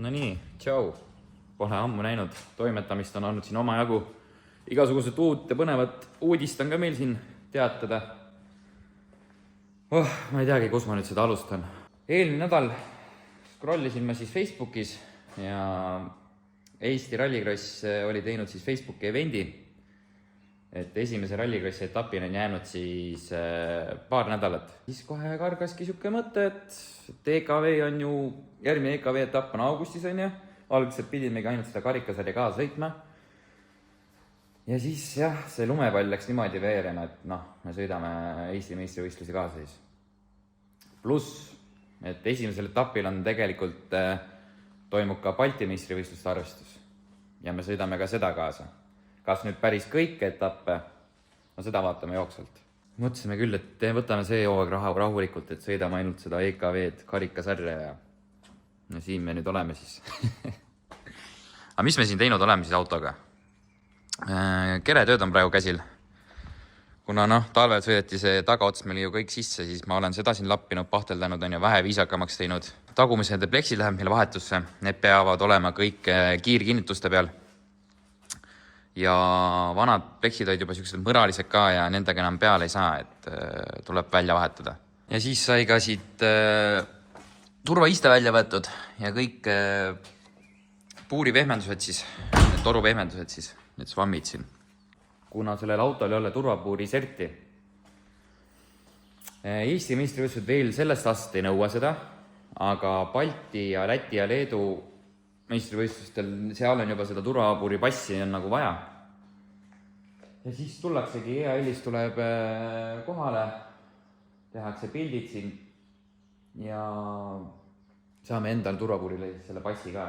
No nii, tšau. Pole ammu näinud, toimetamist on olnud siin omajagu. Igasugused uut ja põnevat uudist on ka meil siin teatada. Ma ei teagi, kus ma nüüd seda alustan. Eelmine nädal scrollisin ma siis Facebookis ja Eesti Rallycross oli teinud siis Facebooki evendi, et esimese Rallycrossi etapini on jäänud siis paar nädalat. Siis kohe kargaski siuke mõte, et EKV on ju, järgmine EKV etapp on augustis on ju, algselt pidimegi ainult seda karikasarja kaasa sõitma. Ja siis jah, see lumepall läks niimoodi veerema, et me sõidame Eesti meistrivõistlusi kaasa siis. Pluss, et esimesel etapil on tegelikult toimub ka Balti meistrivõistluste arvestus ja me sõidame ka seda kaasa. Kas nüüd päris kõik etappe? No seda vaatame jooksvalt. Mõtlesime küll, et võtame see hooaeg rahulikult, et sõidame ainult seda EKV-d karikasarja ja no siin me nüüd oleme siis. Aga mis me siin teinud oleme siis autoga? Keretööd on praegu käsil. Kuna talvel sõideti see tagaots meil ju kõik sisse, siis ma olen seda siin lappinud, pahteldanud on ja vähe viisakamaks teinud. Tagumised pleksid läheb meile vahetusse. Need peavad olema kõik kiirkinnituste peal. Ja vanad pleksid olid juba sellised mõralised ka ja nendega enam peale ei saa, et tuleb välja vahetada. Ja siis sai ka siit turvaiste välja võetud ja kõik puurivehmendused siis, toruvehmendused siis, need svammid siin. Kuna sellel autol ei ole turvapuuri serti. Eesti meistrivõistlused veel sellest aastast ei nõua seda, aga Balti ja Läti ja Leedu meistrivõistlustel, seal on juba seda turvapuuri passi on nagu vaja. Ja siis tullaksegi EAL-is tuleb kohale, tehakse pildid siin ja saame endal turvapuurile selle passi ka.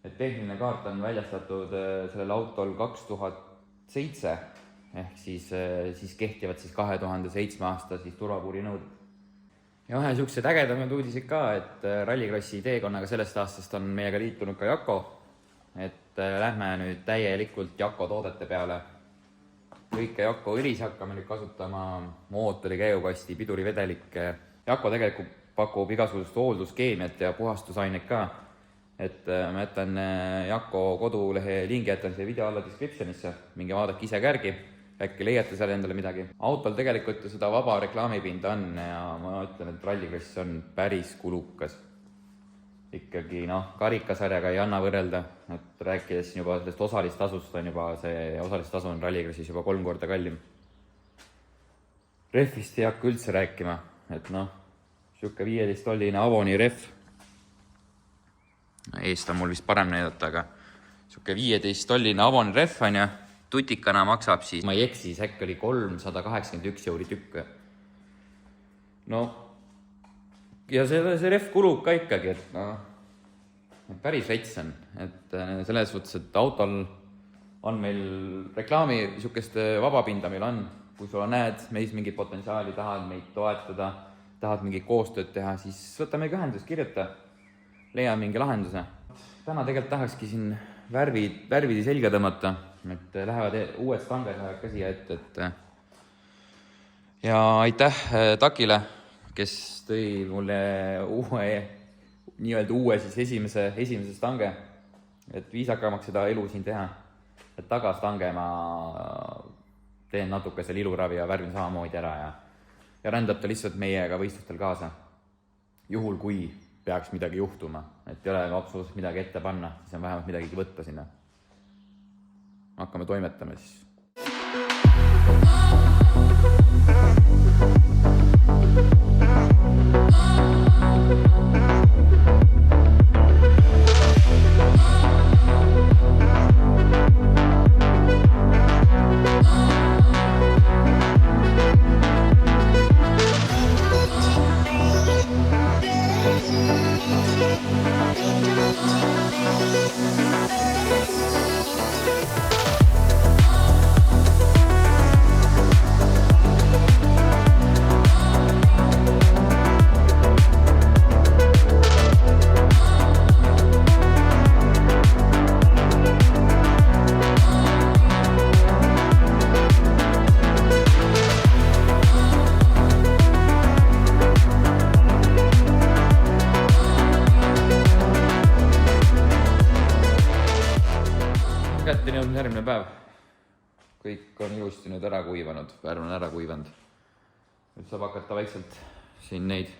Et tehniline kaart on väljastatud sellel autol 2007, ehk siis kehtivad siis 2007 aasta siis turvapuuri nõuded. Ja ühe siuksed ägedamad uudised ka, et Rallycrossi teekonnaga sellest aastast on meiega liitunud ka Jako, et lähme nüüd täielikult Jako toodete peale. Kõike Jako õlis hakkame nüüd kasutama, mootori, käigukasti, pidurivedelik. Jako tegelikult pakub igasugust hoolduskeemiat ja puhastusaineid ka, et ma jätan Jako kodulehe lingi jätan see video alla descriptionisse, minge vaadake ise kärgi. Äkki leiate seal endale midagi. Autol tegelikult ju seda vaba reklaamipinda on ja ma ütlen, et Rallycross on päris kulukas. Ikkagi karikasarjaga ei anna võrrelda, et rääkides juba sellest osalistasust on juba see osalistasu on Rallycrossis juba 3 korda kallim. Refist ei hakka üldse rääkima, et siuke 15-tolline Avoni ref. Eest on mul vist parem näidata, aga siuke 15-tolline Avoni ref on ja tutikana maksab siis, ma ei eksi, äkki oli 381 € tükk. Ja see ref kulub ka ikkagi, et päris rets on. Et selles suhtes, et autol on meil reklaami, siukest vabapinda meil on. Kui sulla näed meis mingit potentsiaali, tahad meid toetada, tahad mingit koostööd teha, siis võta meiga ühendust, kirjuta, leia mingi lahenduse. Täna tegelikult tahakski siin värvidi selga tõmmata, et lähevad uued stanged ka siia ette. Ja aitäh Takile, kes tõi mulle uue siis esimese stange, et viisakamaks seda elu siin teha. Et tagastange ma teen natuke selle iluravi ja värvin samamoodi ära ja rändab ta lihtsalt meiega võistlustel kaasa. Juhul kui peaks midagi juhtuma, et ei ole absoluutselt midagi ette panna, siis on vähemalt midagi võtta sinna. Hakkame toimetama siis. on järgmine päev. Kõik on ilusti nüüd ära kuivanud, värv on ära kuivanud. Nüüd saab hakata vaikselt siin neid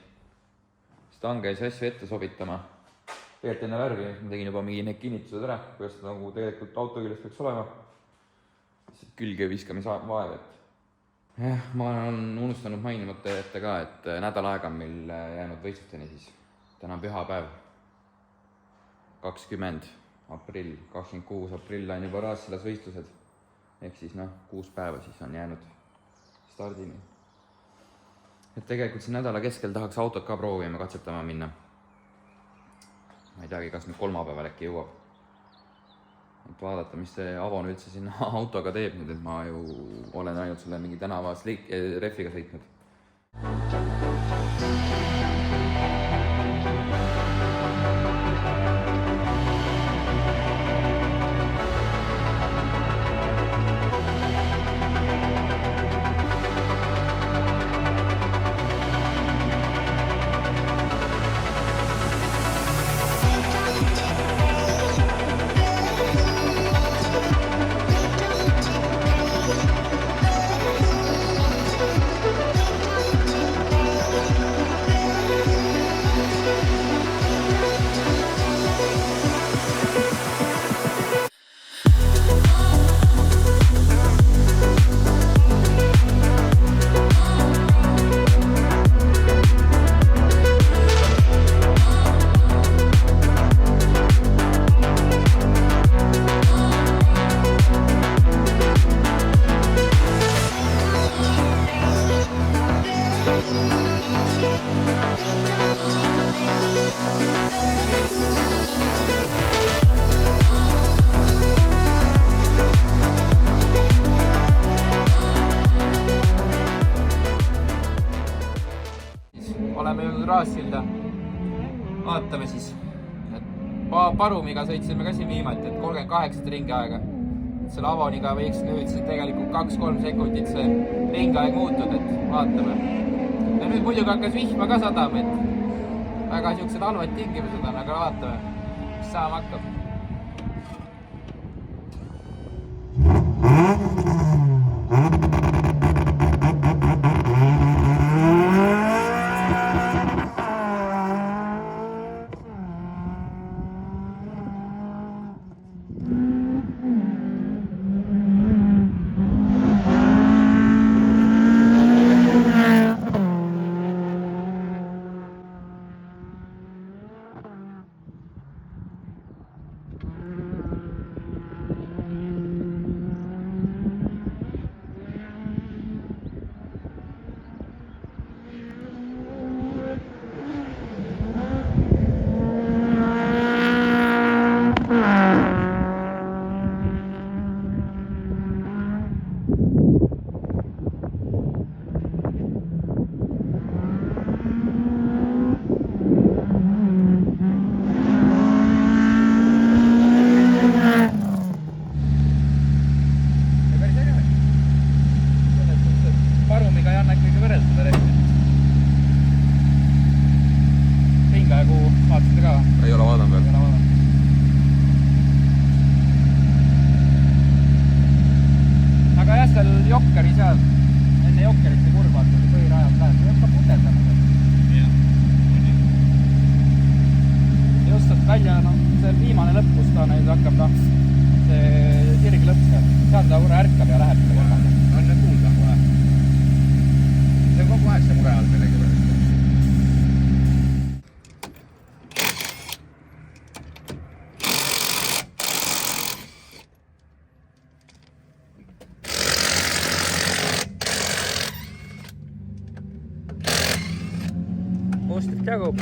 stangeis asju ette sobitama. Tegelikult enne värvi ma tegin juba mingi need kinnitused ära, kuidas seda nagu tegelikult auto küljes peaks olema. Külge viskamise vaev, et jah, ma olen unustanud mainimata ette ka, et nädal aega on meil jäänud võistlusteni siis. Täna on pühapäev, 20. aprill, 26. aprill on juba Raasilas võistlused. Ehk siis 6 päeva siis on jäänud stardini. Et tegelikult siin nädala keskel tahaks autot ka proovima, katsetama minna. Ma ei teagi, kas nüüd kolmapäeval äkki jõuab. Et vaadata, mis see Avon üldse sinna autoga teeb nüüd, et ma ju olen ainult selle mingi tänavas refiga sõitnud. Oleme jõudnud Raassilda. Vaatame siis. Parumiga sõitsime ka siin viimati, et 38 ringi aega. Selle Avoniga võiks nüüd tegelikult 2-3 sekundit see ringaeg muutud, et vaatame. Ja nüüd muidugi hakkas vihma ka sadama, et väga siuksed halvad tingimused on, aga vaatame, mis saama hakkab. Ei ole vaadanud veel. Aga jah, seal Jokkeri seal, enne Jokkerit see kurvad, kui põhirajad läheb, see hakkab puteldama. Just, et välja, see viimane lõpp, kus ta nüüd hakkab, see sirg lõpp seal. Seal ta ure ärkab ja läheb selle kolmanda. On nüüd kuulda kohe. See on kogu aeg see mure all millegi peale. Mustrit jagub.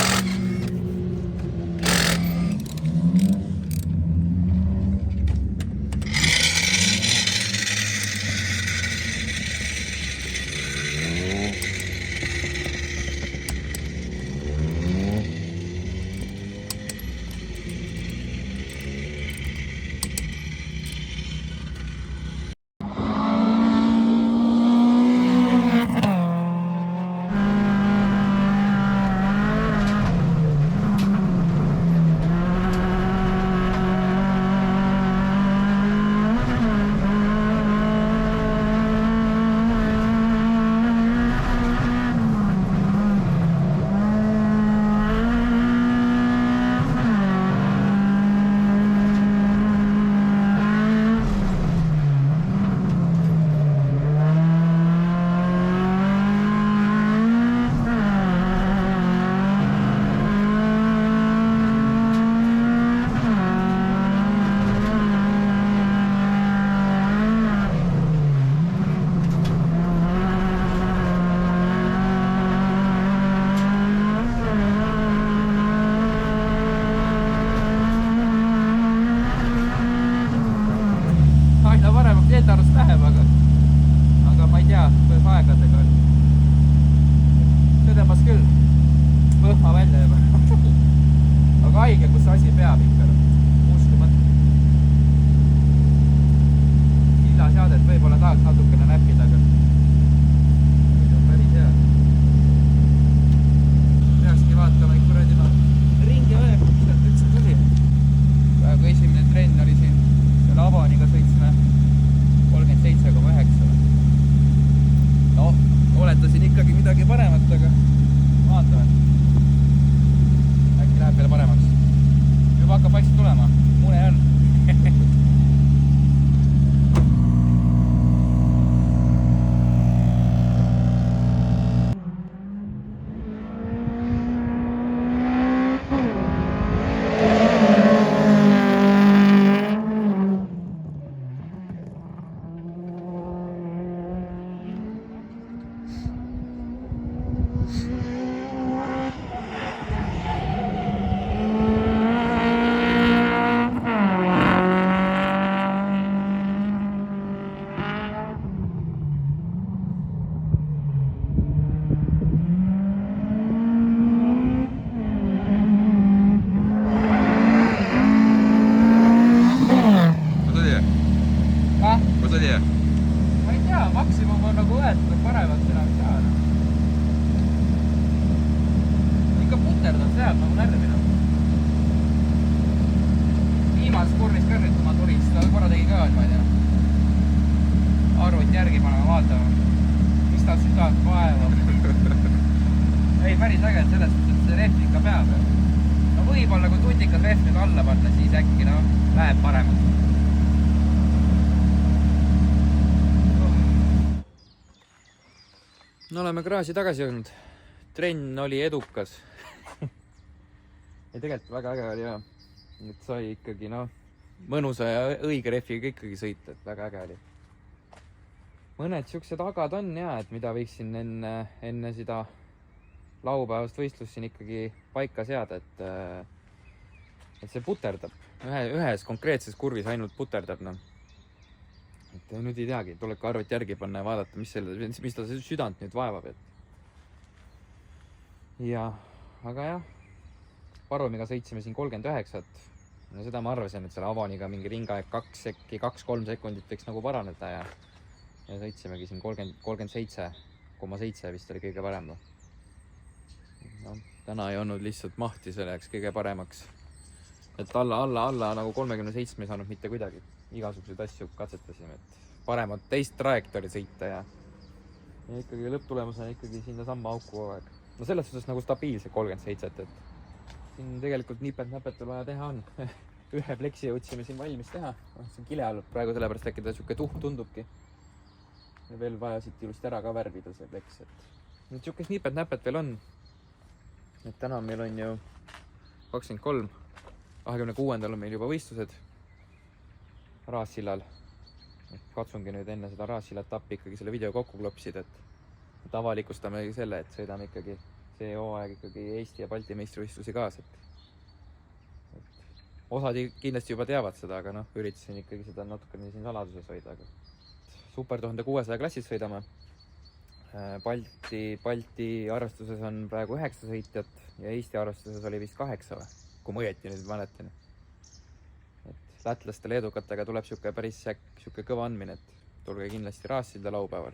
aegadega on. See tõmbas küll võhma välja juba. Aga haige, kus asi peab ikka. Uskumatu. Sillaseadet võib-olla tahaks natukene näppida, aga see on päris hea. Peakski vaatama kuradi ringi õe, mis sealt üldse tuli. Praegu esimene trenn oli siin selle Avaniga sõitsime 37,9. No, oletasin ikkagi midagi paremat, aga vaatame. Äkki läheb veel paremaks. Juba hakkab vaikselt tulema. Mune on. Ma ei tea, maksimum on nagu võetud, paremat enam ei saa. Ikka puterdab seal nagu närvina. Viimases kurvis ka nüüd, kui ma tulin, seda korra tegi ka, ma ei tea. Arvuti järgi panema vaatama. Mis ta südant vaeva. Ei, päris äge selles, et see rehv ikka peab. No võib-olla, kui tutikas rehv nüüd alla panna, siis äkki läheb paremaks. No oleme kraasi tagasi jõudnud. Trenn oli edukas. Ja tegelikult väga äge oli jah. Et sai ikkagi mõnusa ja õige rehviga ikkagi sõita, et väga äge oli. Mõned siuksed agad on jah, et mida võiksin enne seda laupäevast võistlust siin ikkagi paika seada, et see puterdab. Ühes konkreetses kurvis ainult puterdab. Et nüüd ei teagi, tuleb ka arvet järgi panna ja vaadata, mis ta südant nüüd vaevab. Ja, aga jah, Parumiga sõitsime siin 39. No seda ma arvasin, et selle Avaniga mingi ringaeg 2-3 sekundit võiks nagu paraneda ja sõitsimegi siin 37,7 vist oli kõige parem. No, täna ei olnud lihtsalt mahti selleks kõige paremaks. Et alla nagu 37 ei saanud mitte kuidagi. Igasuguseid asju katsetasime, et paremat teist trajektoori sõita ja ikkagi lõpptulemusena ikkagi sinna samma auku kogu aeg. No selles suhtes nagu stabiilse 37, et siin tegelikult nipet-näpet vaja teha on. Ühe pleksi jõudsime siin valmis teha. See on kile all praegu sellepärast äkki ta siuke tuhm tundubki. Ja veel vaja siit ilusti ära ka värvida see pleks, et nüüd siukest nipet-näpet veel on. Et täna meil on ju 23, 26. on meil juba võistlused Raassillal. Katsungi nüüd enne seda Raassillat appi ikkagi selle video kokku klopsida, et avalikustame selle, et sõidame ikkagi see hooaeg ikkagi Eesti ja Balti meistrivõistlusi kaasa. Osad kindlasti juba teavad seda, aga üritasin ikkagi seda natukene siin saladuses hoida. Super 1600 klassis sõidame. Balti arvestuses on praegu 9 sõitjat ja Eesti arvestuses oli vist 8 või? Kui ma õieti nüüd mäletan. Lätlaste leedukatega tuleb päris kõva andmine, et tulge kindlasti Raassilda laupäeval.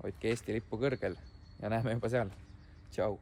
Hoidke Eesti lippu kõrgel ja näeme juba seal. Tšau!